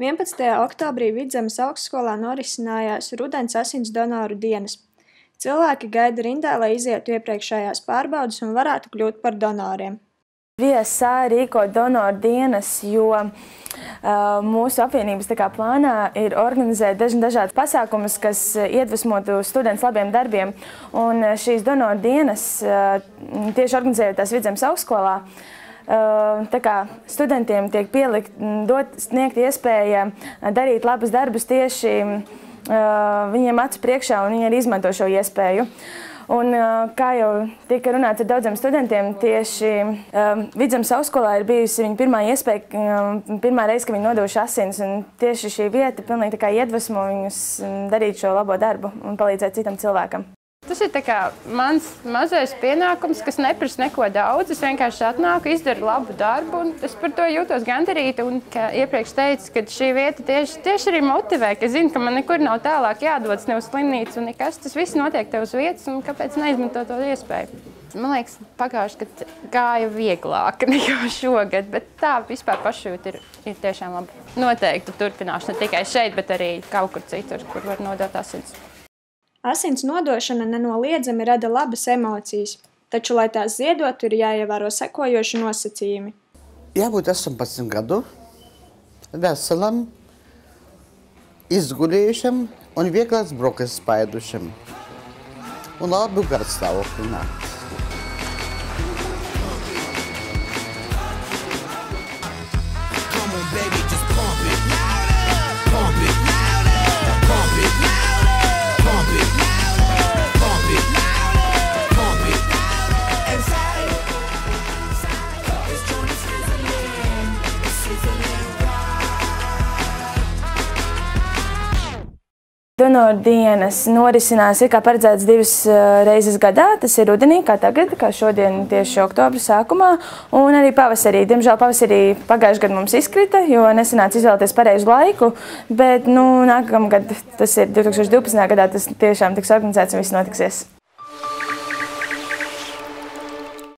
11. oktobrī Vidzemes augstskolā norisinājās Rudens asins donoru dienas. Cilvēki gaida rindā, lai izietu iepriekšējās pārbaudes un varētu kļūt par donoriem. VSA rīko donoru dienas, jo mūsu apvienības plānā ir organizēt dažādas pasākumus, kas iedvesmotu studentus labiem darbiem. Un šīs donoru dienas tieši organizējotās Vidzemes augstskolā, studentiem tiek sniegt iespēja darīt labus darbus tieši viņiem acu priekšā, un viņi arī izmanto šo iespēju. Un, kā jau tika runāts ar daudziem studentiem, tieši Vidzemes augstskolā ir bijusi viņa pirmā reize, kad viņi nodevuši asins, un tieši šī vieta pilnīgi iedvesmo viņus darīt šo labo darbu un palīdzēt citam cilvēkam. Tas ir mans mazais pienākums, kas neprasa neko daudz. Es vienkārši atnāku, izdaru labu darbu, un es par to jūtos gandarīta. Un, kā iepriekš teicu, ka šī vieta tieši arī motivē, ka zinu, ka man nekur nav tālāk jādodas, ne uz slimnīcu un nekas. Tas viss notiek te uz vietas, un kāpēc neizmantot to iespēju? Man liekas, pagājuši gadu gāja vieglāk nekā šogad, bet tā vispār pašjūta ir tiešām laba. Noteikti turpināšu ne tikai šeit, bet arī kaut kur citur, kur var nodot asins. Asins nodošana nenoliedzami rada labas emocijas, taču, lai tās ziedotu, ir jāievēro sekojoši nosacījumi. Jābūt 18 gadu, veselam, izgulējušam un vieglās brokas spaidušam. Un labu garastāvokli nākt. Donoru dienas norisinās kā paredzēts 2 reizes gadā. Tas ir rudenī, kā tagad, kā šodien tieši oktobra sākumā, un arī pavasarī. Diemžēl pavasarī pagājušajā gadā mums izkrita, jo nesanāca izvēlēties pareizu laiku, bet nākamgad, tas ir 2012. gadā, tas tiešām tiks organizēts un viss notiksies.